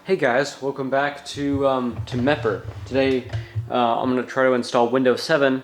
Hey guys, welcome back to Mepper. Today I'm going to try to install Windows 7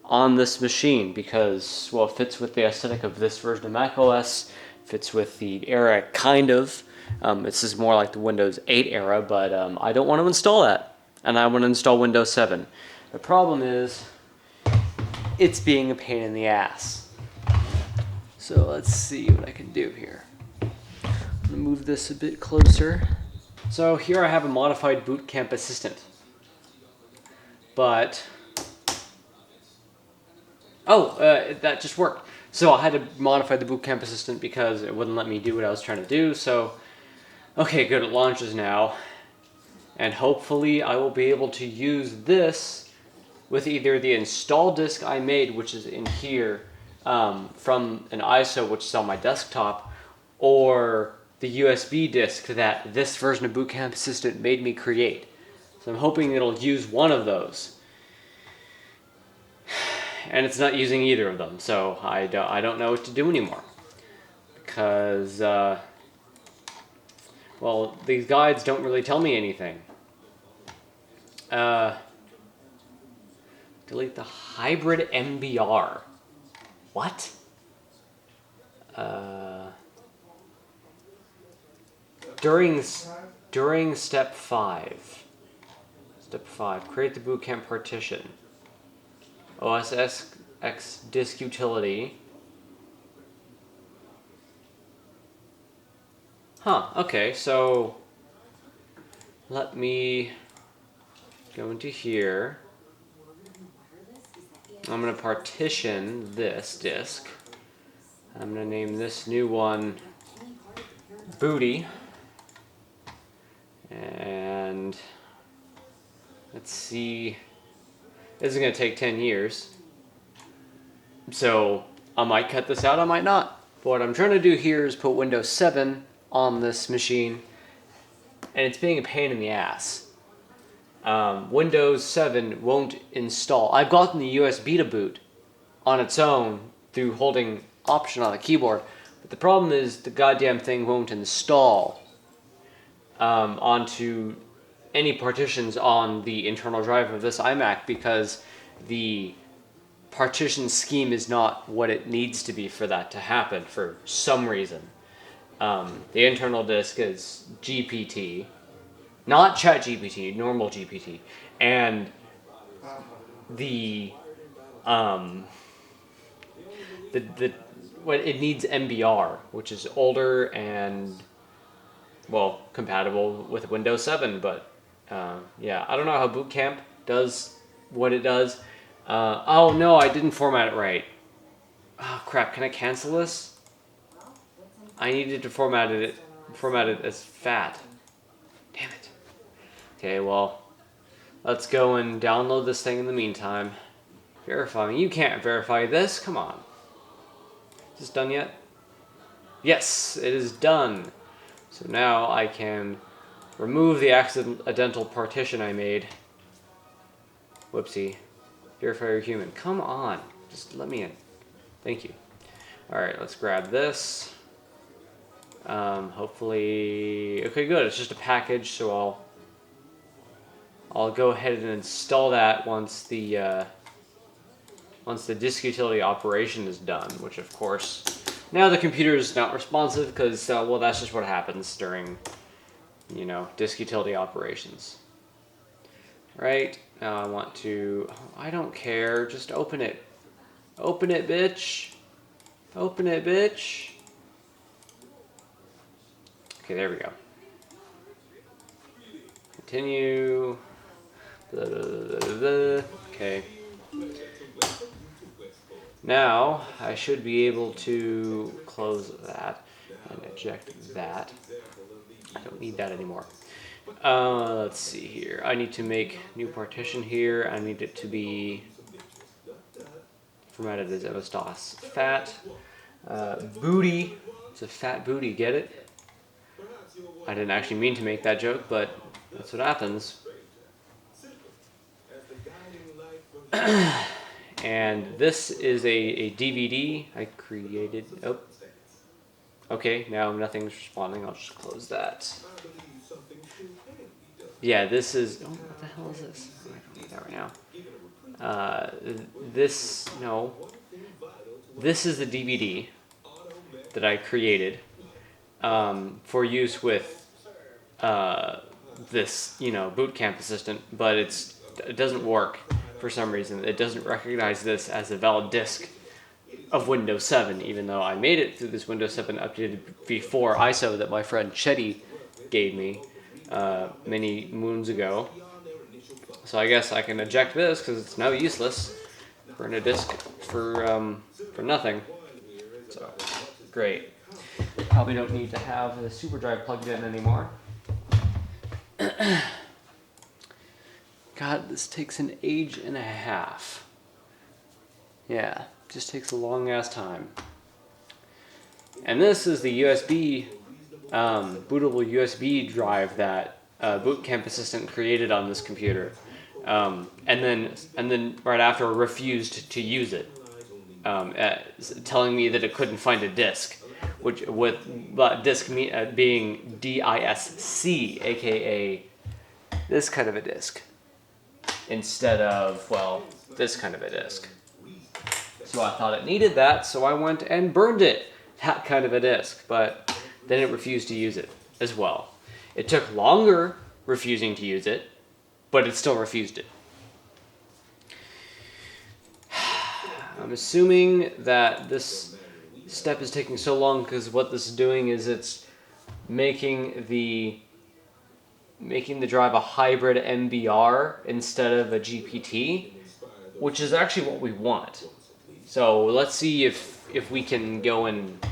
on this machine because, well, it fits with the aesthetic of this version of macOS, fits with the era, kind of. This is more like the Windows 8 era, but I don't want to install that, and I want to install Windows 7. The problem is, it's being a pain in the ass. So let's see what I can do here. I'm going to move this a bit closer. So here I have a modified Boot Camp Assistant, but that just worked. So I had to modify the Boot Camp Assistant because it wouldn't let me do what I was trying to do. So, okay, good, it launches now, and hopefully I will be able to use this with either the install disk I made, which is in here, from an ISO, which is on my desktop, or the USB disk that this version of Boot Camp Assistant made me create. So I'm hoping it'll use one of those. And it's not using either of them, so I don't know what to do anymore. Because, well, these guides don't really tell me anything. Delete the hybrid MBR. What? During step 5. Step 5, create the Boot Camp partition. OSX disk utility. Huh, okay, so let me go into here. I'm going to partition this disk. I'm going to name this new one Booty. And let's see, this is going to take 10 years. So I might cut this out, I might not. But what I'm trying to do here is put Windows 7 on this machine, and it's being a pain in the ass. Windows 7 won't install. I've gotten the USB to boot on its own through holding Option on the keyboard, but the problem is the goddamn thing won't install onto any partitions on the internal drive of this iMac because the partition scheme is not what it needs to be for that to happen for some reason. The internal disk is GPT, not ChatGPT, normal GPT, and what it needs MBR, which is older and, well, compatible with Windows 7, but yeah, I don't know how Boot Camp does what it does. Oh no, I didn't format it right. Oh crap, can I cancel this? I needed to format it as fat. Damn it. Okay, well, let's go and download this thing in the meantime. Verifying. You can't verify this, come on. Is this done yet? Yes, it is done. So now I can remove the accidental partition I made. Whoopsie. Verify you're human. Come on. Just let me in. Thank you. Alright, let's grab this. Hopefully... Okay, good. It's just a package, so I'll go ahead and install that once the disk utility operation is done, which of course... Now the computer is not responsive because, well, that's just what happens during, you know, disk utility operations. Right, now I want to, I don't care, just open it. Open it, bitch. Open it, bitch. Okay, there we go. Continue. Blah, blah, blah, blah, blah. Okay. Now, I should be able to close that and eject that. I don't need that anymore. Let's see here. I need to make new partition here. I need it to be formatted as MS-DOS. Fat. Booty. It's a fat booty, get it? I didn't actually mean to make that joke, but that's what happens. And this is a DVD I created. Oh. Okay, now nothing's responding. I'll just close that. yeah, this is. Oh, what the hell is this? I don't need that right now. This no. This is the DVD that I created for use with this, boot camp assistant, but it doesn't work for some reason. It doesn't recognize this as a valid disk of Windows 7, even though I made it through this Windows 7 updated v4 ISO that my friend Chetty gave me many moons ago. So I guess I can eject this because it's now useless for a disk for nothing. So great. Probably don't need to have the super drive plugged in anymore. God, this takes an age and a half. Yeah, just takes a long ass time. And this is the USB, bootable USB drive that Boot Camp Assistant created on this computer, and then right after refused to use it, telling me that it couldn't find a disk, which with disk being DISC, aka this kind of a disk, instead of this kind of a disk. So I thought it needed that, so I went and burned it, that kind of a disk, but then it refused to use it as well. It took longer refusing to use it, but it still refused it. I'm assuming that this step is taking so long because what this is doing is it's making the drive a hybrid MBR instead of a GPT, which is actually what we want. So let's see if we can go and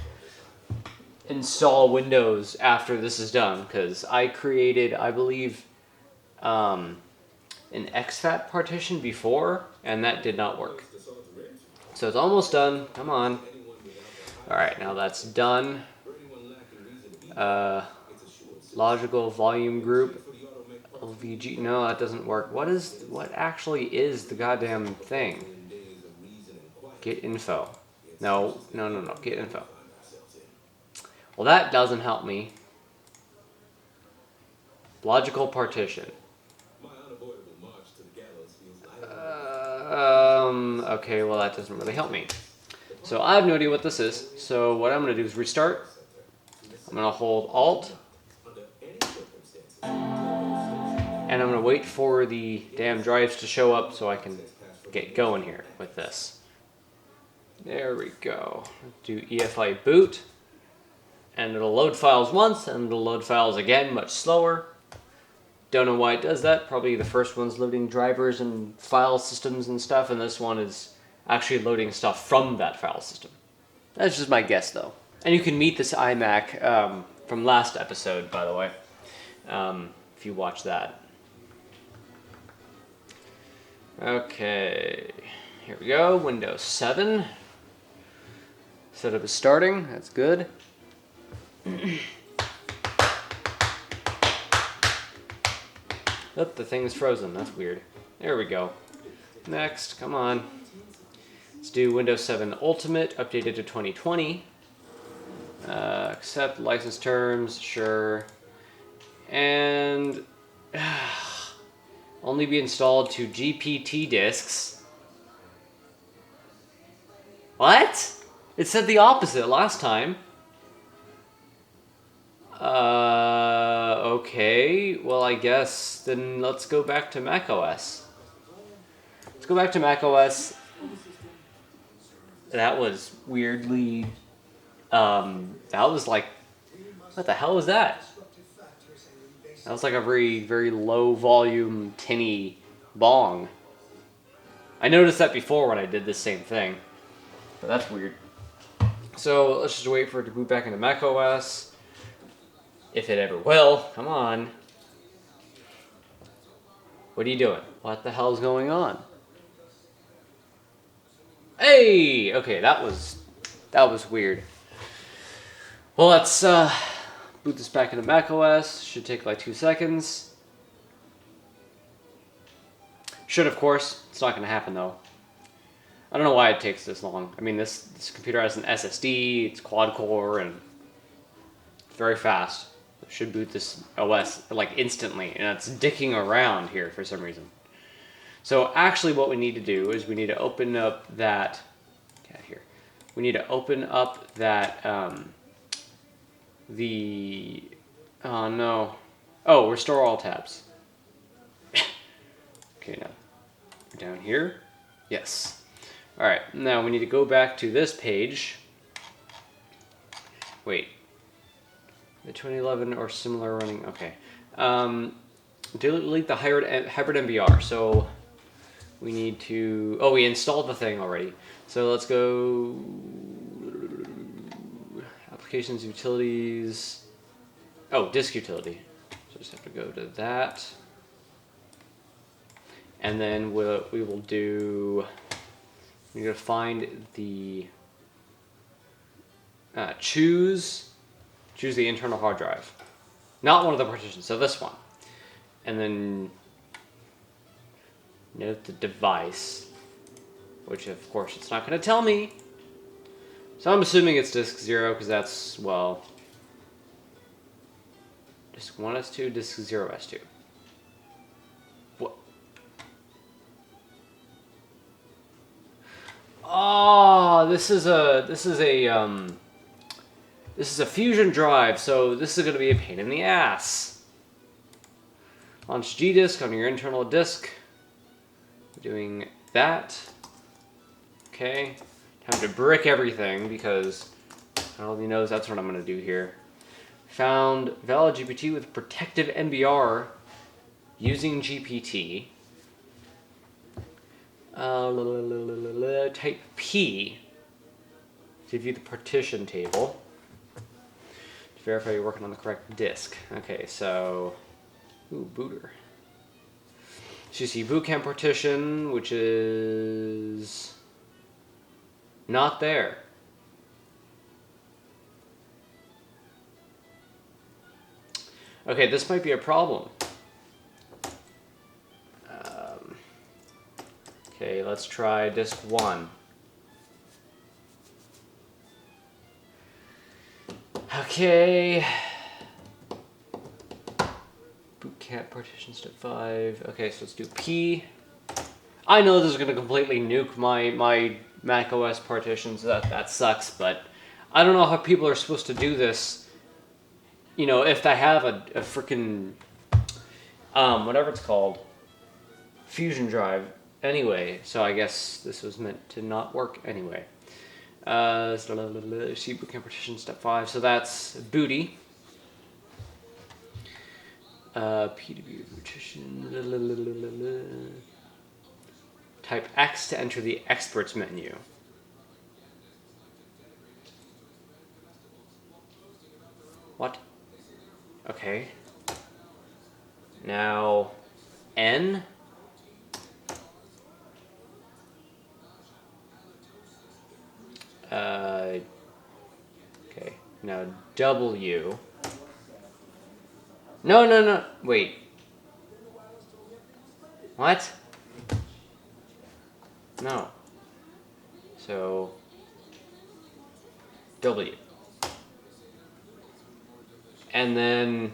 install Windows after this is done, because I created, I believe, an exFAT partition before, and that did not work. So it's almost done. Come on. Alright, now that's done. Logical volume group. LVG. No, that doesn't work. What actually is the goddamn thing? Get info. No. Get info. Well, that doesn't help me. Logical partition. Okay, well that doesn't really help me. So I have no idea what this is. So what I'm going to do is restart. I'm going to hold Alt. And I'm going to wait for the damn drives to show up so I can get going here with this. There we go. Do EFI boot. And it'll load files once, and it'll load files again much slower. Don't know why it does that. Probably the first one's loading drivers and file systems and stuff, and this one is actually loading stuff from that file system. That's just my guess, though. And you can meet this iMac from last episode, by the way, if you watch that. Okay, here we go. Windows 7. Setup is starting. That's good. Oh, the thing is frozen. That's weird. There we go. Next, come on. Let's do Windows 7 Ultimate, updated to 2020. Accept license terms, sure. And only be installed to GPT disks. What? It said the opposite last time. Okay. Well, I guess then let's go back to macOS. Let's go back to macOS. That was weirdly, that was like, what the hell was that? That was like a very, very low volume, tinny bong. I noticed that before when I did this same thing, but that's weird. So let's just wait for it to boot back into macOS. If it ever will. Come on. What are you doing? What the hell is going on? Hey! Okay, that was weird. Well, let's boot this back into macOS. Should take like 2 seconds. Should, of course. It's not going to happen, though. I don't know why it takes this long. I mean, this computer has an SSD, it's quad-core, and very fast. should boot this OS like instantly, and it's dicking around here for some reason. So actually what we need to do is we need to open up that, get here. We need to open up that, oh no. Oh, restore all tabs. Okay, now, down here. Yes. All right, now we need to go back to this page. Wait. The 2011 or similar running, okay. Delete the hybrid MBR, so we need to, oh, we installed the thing already. So let's go, applications, utilities, oh, disk utility. So just have to go to that. And then we will do, we need to find the, choose the internal hard drive. Not one of the partitions, so this one. And then note the device, which of course it's not going to tell me. So I'm assuming it's disk 0 because that's, well, disk 1S2, disk 0S2. What? Oh, this is a Fusion drive, so this is going to be a pain in the ass. Launch Gdisk on your internal disk. Doing that. Okay. Time to brick everything because God only knows that's what I'm going to do here. Found valid GPT with protective MBR using GPT. Type P to view the partition table. To verify you're working on the correct disk. Okay, so, ooh, booter. So you see boot camp partition, which is not there. Okay, this might be a problem. Okay, let's try disk 1. Okay. Bootcamp partition step 5. Okay, so let's do P. I know this is going to completely nuke my Mac OS partitions. That sucks, but I don't know how people are supposed to do this. You know, if they have a freaking, whatever it's called, Fusion drive anyway. So I guess this was meant to not work anyway. See bootcamp partition step 5. So that's booty. PW partition. Type X to enter the experts menu. What? Okay. Now, N. Okay. Now W. No. Wait. What? No. So, W. And then,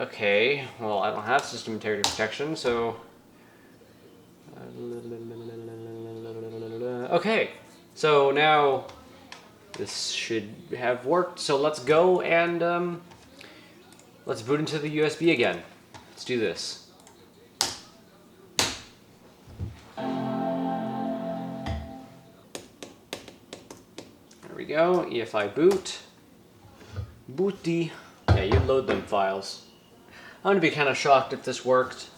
okay, well, I don't have system integrity protection, so, okay, so now this should have worked. So let's go and let's boot into the USB again. Let's do this. There we go. EFI boot. Booty. Yeah, you load them files. I'm gonna be kind of shocked if this worked.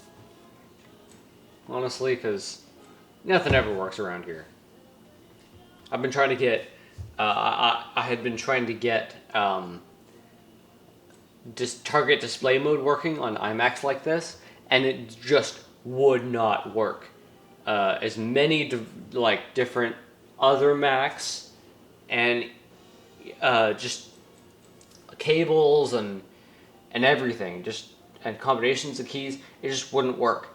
Honestly, because nothing ever works around here. I've been trying to get, I had been trying to get target display mode working on iMacs like this, and it just would not work. As many different other Macs and just cables and everything, and combinations of keys, it just wouldn't work.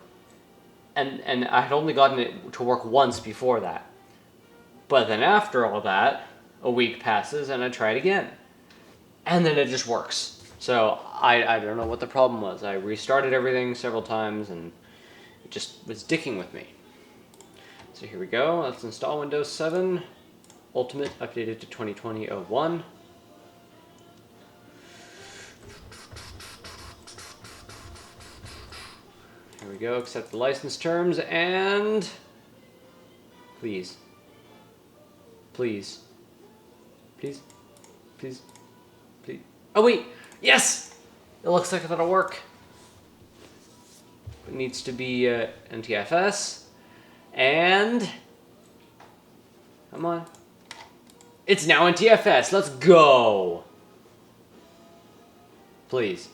And I had only gotten it to work once before that. But then after all that, a week passes and I try it again. And then it just works. So I don't know what the problem was. I restarted everything several times and it just was dicking with me. So here we go. Let's install Windows 7 Ultimate updated to 2020-01. Here we go. Accept the license terms and please. Please. Please. Please. Please. Oh wait! Yes! It looks like that'll work. It needs to be NTFS. And... come on. It's now NTFS. Let's go! Please.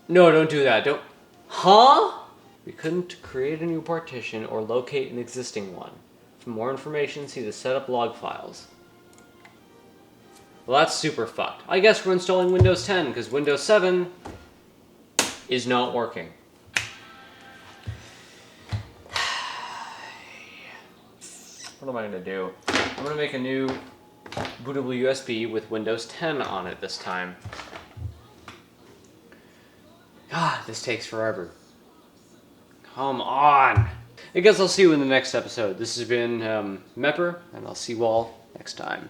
No, don't do that. Don't... Huh? We couldn't create a new partition or locate an existing one. For more information, see the setup log files. Well, that's super fucked. I guess we're installing Windows 10 because Windows 7 is not working. What am I going to do? I'm going to make a new bootable USB with Windows 10 on it this time. God, this takes forever. Come on! I guess I'll see you in the next episode. This has been Mepper, and I'll see you all next time.